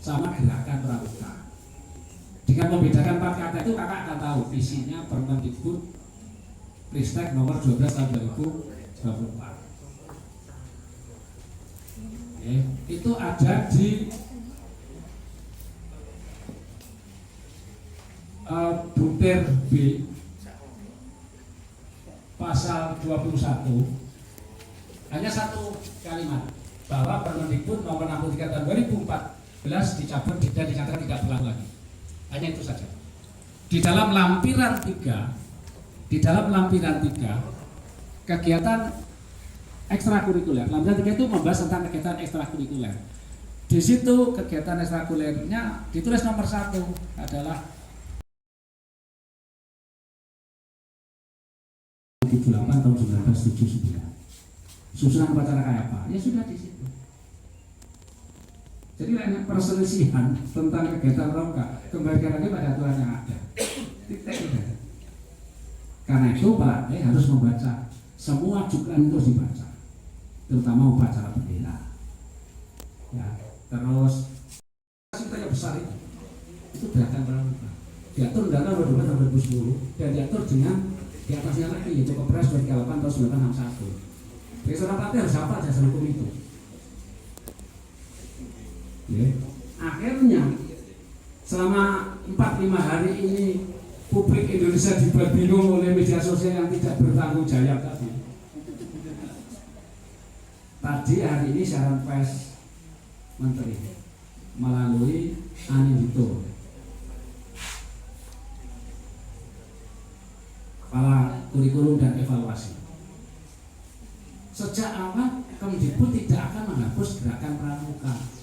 sama gerakan pramuka. Dengan membedakan 4 kata itu kakak akan tahu visinya Permendikbud Ristek nomor 12 tahun 2024. Itu ada di butir B pasal 21, hanya satu kalimat bahwa Permendikbud nomor 63 tahun 2014 dicabut dan dikatakan tidak berlaku lagi. Hanya itu saja. Di dalam lampiran 3, kegiatan ekstrakurikuler. Lampiran 3 itu membahas tentang kegiatan ekstrakurikuler. Di situ kegiatan ekstrakurikulernya ditulis nomor 1 adalah 78 tahun 1979. Susunan upacara kayak apa? Ya sudah di situ. Jadi banyak perselisihan tentang kegiatan pramuka, kembalikan lagi pada aturan yang ada. Karena itu pelatih harus membaca semua juklan itu dibaca, terutama upacara bendera. Ya, terus kita yang besar itu gerakan pramuka. Diatur Undang-Undang Nomor 2 tahun 2010 dan diatur dengan di atasnya lagi yaitu Kepres 28 tahun 1961. Jadi seorang pelatih harus hafal dasar hukum itu. Akhirnya selama 4-5 hari ini publik Indonesia dibuat bingung oleh media sosial yang tidak bertanggung jawab tadi. Tadi hari ini siaran pers Menteri melalui Anindito, kepala kurikulum dan evaluasi. Sejak awal Kemdikbud tidak akan menghapus gerakan pramuka.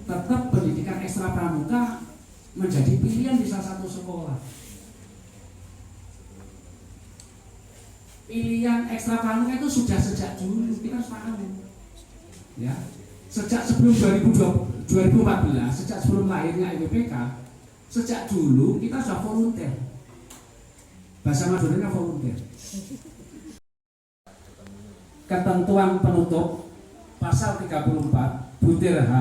Tetap pendidikan ekstra pramuka menjadi pilihan di salah satu sekolah. Pilihan ekstra pramuka itu sudah sejak dulu, kita harus paham. Ya, sejak sebelum 2014, sejak sebelum lahirnya IWPK, sejak dulu kita sudah volunteer. Bahasa Maduranya volunteer. Ketentuan penutup pasal 34 butir H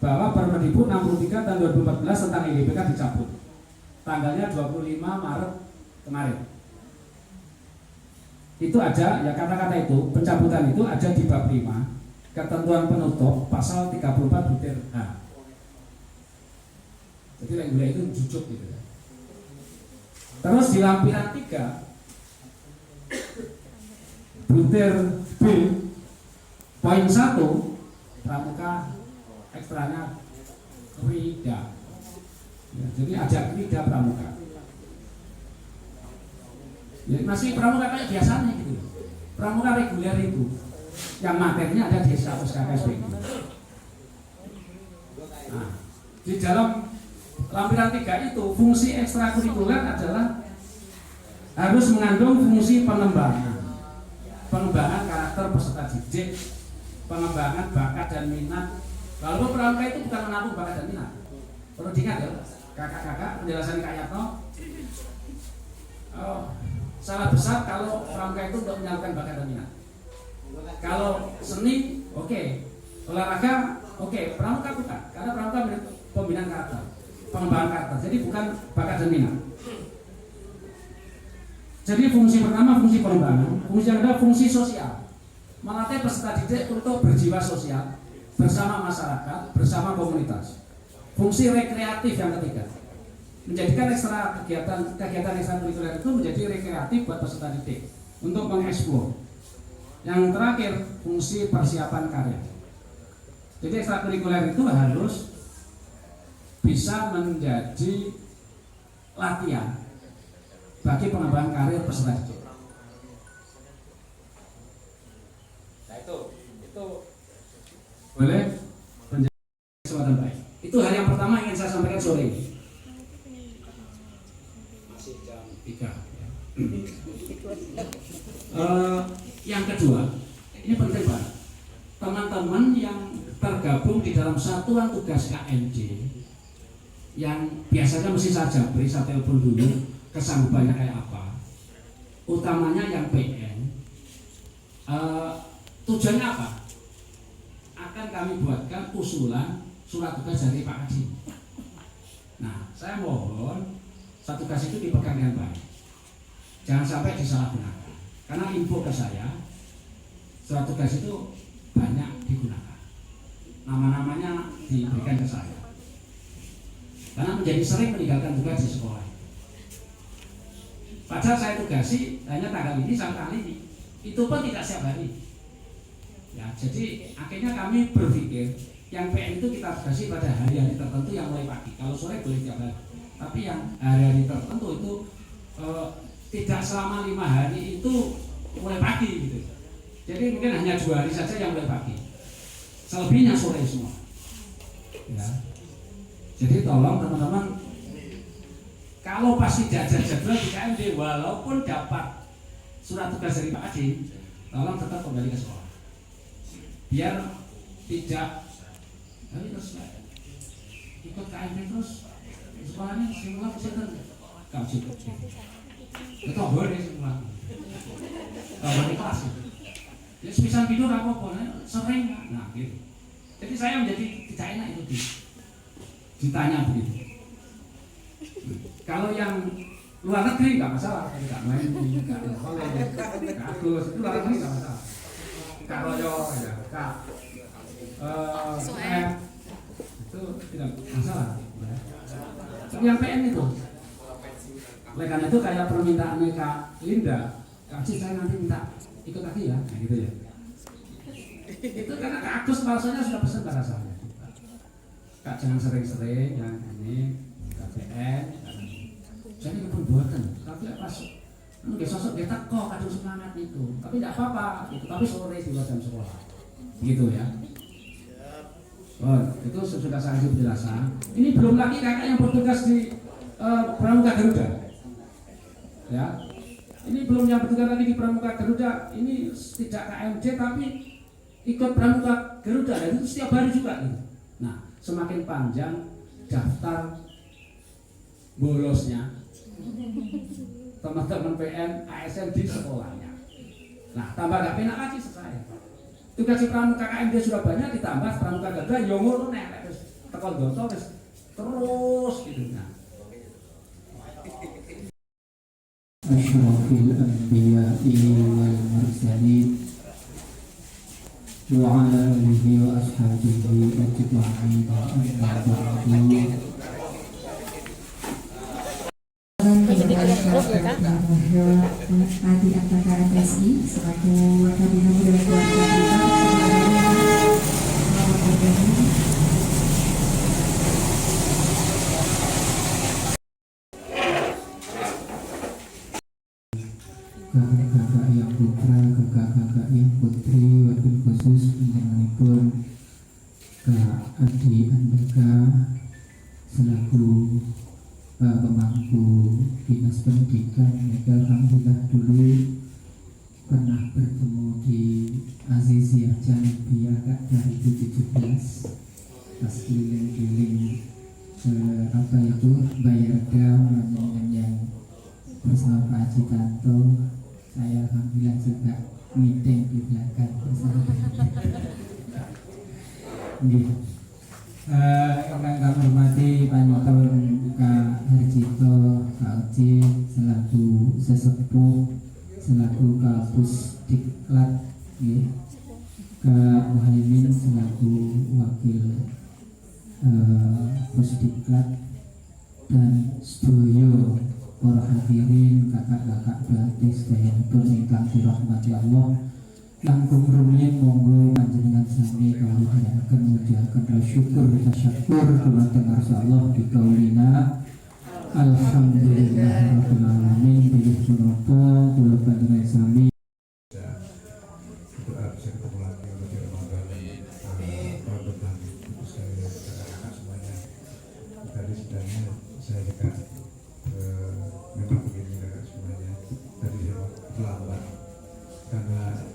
bahwa Permendikbud 63 tahun 2014 tentang IWPK dicabut tanggalnya 25 Maret kemarin. Itu ada ya, kata-kata itu, pencabutan itu ada di bab 5 ketentuan penutup pasal 34 butir H. Jadi yang itu jujuk gitu ya. Terus di lampiran 3 butir B poin 1 pramuka ekstranya krida. Ya, jadi ada krida pramuka. Ya, masih pramuka kayak biasanya gitu. Pramuka reguler itu yang materinya ada di 100 KKSB. Nah, di dalam lampiran 3 itu fungsi ekstrakurikuler adalah harus mengandung fungsi pengembangan karakter peserta didik, pengembangan bakat dan minat. Lalu pramuka itu bukan menampung bakat dan minat. Perlu diingat ya, kakak-kakak, penjelasan Kak Yatno. Salah besar kalau pramuka itu untuk menyalurkan bakat dan minat. Kalau seni, oke. Olahraga, oke. Pramuka bukan, karena pramuka pembinaan karakter, pengembangan karakter. Jadi bukan bakat dan minat. Jadi fungsi pertama fungsi pengembangan, fungsi yang kedua fungsi sosial, melatih peserta didik untuk berjiwa sosial bersama masyarakat, bersama komunitas. Fungsi rekreatif yang ketiga, menjadikan kegiatan ekstrakurikuler itu menjadi rekreatif buat peserta didik untuk mengeksplor. Yang terakhir fungsi persiapan karya. Jadi ekstrakurikuler itu harus bisa menjadi latihan bagi pengembangan karir peserta didik. Nah itu boleh penjelasan kesempatan baik. Itu hal yang pertama yang ingin saya sampaikan sore ini. Masih jam 3 ya. Yang kedua, ini penting banget. Teman-teman yang tergabung di dalam satuan tugas KMJ yang biasanya mesti saja beri saya telepon dulu kesanggupannya kayak apa, utamanya yang PN, tujuannya apa? Akan kami buatkan usulan surat tugas dari Pak Haji. Nah, saya mohon surat tugas itu dipegang dengan baik, jangan sampai disalahgunakan. Karena info ke saya, surat tugas itu banyak digunakan, nama-namanya diberikan ke saya, karena menjadi sering meninggalkan tugas di sekolah. Padahal saya tugasi hanya tanggal ini sampai kali ini, itu pun tidak setiap hari. Ya, jadi akhirnya kami berpikir yang PN itu kita tugasi pada hari-hari tertentu yang mulai pagi. Kalau sore boleh tiap hari, tapi yang hari-hari tertentu itu tidak selama 5 hari itu mulai pagi gitu. Jadi mungkin hanya 2 hari saja yang mulai pagi, selebihnya sore semua. Ya. Jadi tolong teman-teman, kalau pasti tidak jadwal di KMD, walaupun dapat surat tugas dari Pak Haji, tolong tetap kembali ke sekolah, biar tidak terus ikut KMD terus sekolahnya semua kesehatan kamu sih itu boleh semua boleh kelas ya sebisa tidur apa sering nah gitu. Jadi saya menjadi tidak enak itu ditanya begitu. Kalau yang luar negeri nggak masalah, tidak main nggak bagus, itu luar negeri nggak masalah. Kak Royo ya, Kak itu tidak masalah. Tapi yang PN itu, oleh karena itu kayak permintaannya Kak Linda, Kak Cik saya nanti minta ikut lagi ya, nah, gitu ya. Itu karena Kak Agus maksudnya sudah pesan pada saya. Kak jangan sering-sering yang ini KPN, saya ini buatan, tapi pas nggak sosok dia teko kadang semangat itu, tapi tidak apa-apa, gitu. Tapi sore di jam sekolah, gitu ya. Oh, itu sudah saya kasih penjelasan. Ini belum lagi kakak yang bertugas di Pramuka Garuda, ya. Ini belum yang bertugas lagi di Pramuka Garuda. Ini tidak KMJ tapi ikut Pramuka Garuda, dan itu setiap hari juga, gitu. Nah, semakin panjang daftar bolosnya teman-teman PN ASN di sekolahnya. Nah, tambah gak penak lagi selesai. Tugas di Pramuka KMD sudah banyak, ditambah Pramuka Garuda yo ngono nek terus tekon doto terus gitu. Nah, Asyrafil anbiya'i wal mursalin wa ala alihi wa ashabihi ajma'in amma ba'du. Adi Antara RSI selaku Kabinah Budaya Keluarga kakak-kakak yang putra, kakak-kakak yang putri, wabil khusus mengenalipun Kak Adi Andaka selaku pemangku dinas pendidikan. Alhamdulillah dulu pernah bertemu di Aziziyah Janabiyah 2017 pas keliling-keliling apa itu Bayarga yang bersama Pak Haji Tanto. Saya alhamdulillah juga meeting di belakang bersama yang kami hormati Panitun Kak Harjito, Kak Oci selaku sesepuh, selaku Kapus Diklat, Kak Muhaimin selaku wakil Pusdiklat, dan sedoyo para hadirin kakak-kakak berarti sedayanipun ingkang dirahmati Allah. Langkung rumiyin monggo panjenengan sami kawuhanaken mujahaken syukur tasyakur dumateng Allah bikaulina alhamdulillah rabbil alamin. Bilih punapa kula panjenengan sami berdoa bisa ketemu lagi untuk di Ramadan. Mudah-mudahan saya kakak semuanya tadi sedangnya saya juga memang begini kakak semuanya tadi saya terlambat karena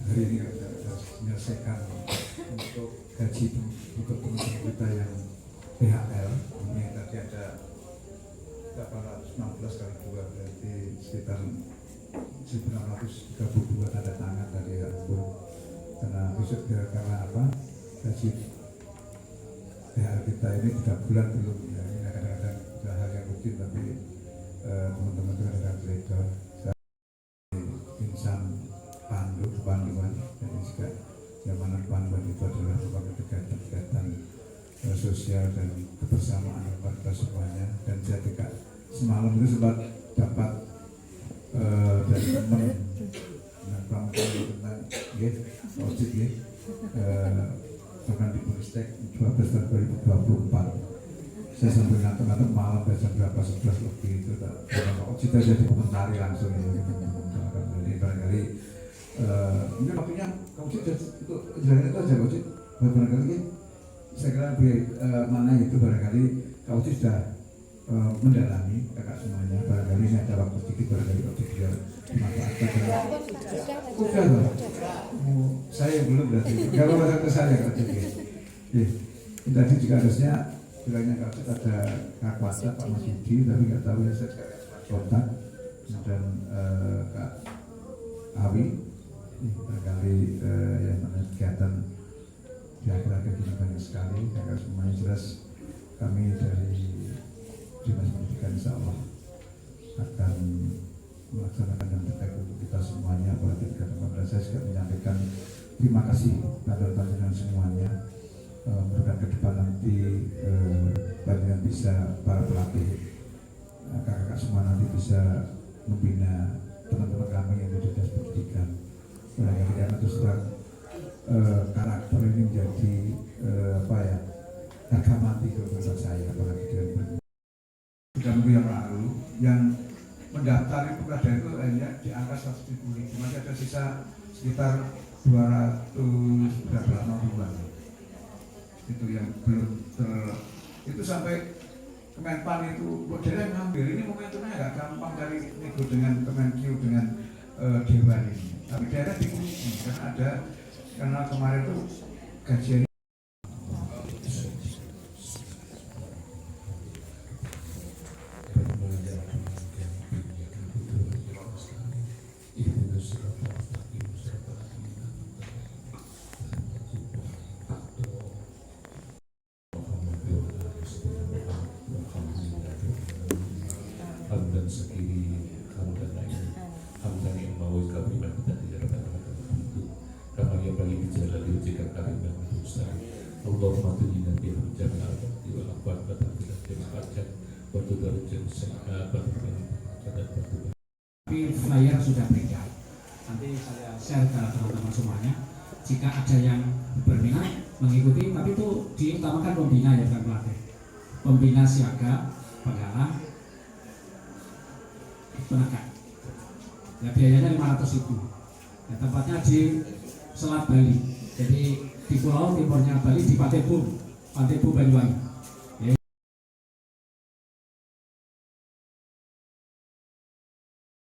hari ini kita harus menyelesaikan untuk gaji untuk teman-teman kita yang PHL. Ini tadi ada 816 kali 2 berarti sekitar 1632 tanda tangan tadi ya ampun. Karena besok karena apa gaji PHL kita ini 3 bulan belum ya, ini kadang-kadang sudah hal yang rutin tapi teman-teman itu kadang-kadang geledah. Insan panduan dan juga jamanan panduan itu adalah merupakan kegiatan sosial dan kebersamaan warga semuanya. Dan saya juga semalam itu sempat dapat dari teman pramuka tentang ojek bahkan di Pulistek 12 tahun 2024 saya sampai ngantuk-ngantuk malam jam berapa 11 lebih itu ojek aja dikomentari langsung jadi barangkali mungkin waktunya ojek untuk jalan itu aja ojek barangkali saya kira mana itu barangkali ojek sudah mendalami kakak semuanya, barangkali ini ada waktu sedikit barangkali ojek dia dimanfaatkan. Udah loh, saya belum berarti nggak apa-apa ke saya ojek ya. Tadi juga harusnya bilangnya ojek ada Kak Kuasa, Pak Mas Yudi, tapi nggak tahu ya saya kontak dan Kak Awi barangkali yang mana kegiatan di akhir-akhir ini banyak sekali kakak semuanya. Jelas kami dari Dinas Pendidikan insya Allah akan melaksanakan yang terbaik untuk kita semuanya. Apalagi kepada saya juga menyampaikan terima kasih pada panjenengan semuanya. Mudah ke depan nanti panjenengan bisa para pelatih kakak-kakak semua nanti bisa membina teman-teman kami yang di Dinas Pendidikan. Barangkali karena terus terang karakter ini menjadi harga mati menurut saya, apalagi dengan sudah minggu yang lalu yang mendaftar itu ada itu hanya di angka 170.000, masih ada sisa sekitar 200 itu yang belum itu sampai Kemenpan itu modelnya ngambil ini momentumnya agak gampang dari nego dengan Kemenkyu dengan Dewan ini, tapi daerah dikunci karena kemarin itu gajian hamdan sekiri hamdan lain hamdan yang mau kami kita tidak dapat itu kami yang bagi bicara di ujian kami dan mustahil Allahumma tujina biar menjaga al-Fatih wal-Akhbar batal tidak terpacak waktu darujan sehat batal tapi flyer sudah beredar, nanti saya share ke teman-teman semuanya. Jika ada yang berminat mengikuti, tapi itu diutamakan pembina ya, bukan pelatih. Pembina siaga, penggalang, penegak. Ya biayanya 500.000. Ya, tempatnya di Selat Bali. Jadi di Pulau Timurnya Bali di Pantai Bu Banyuwangi.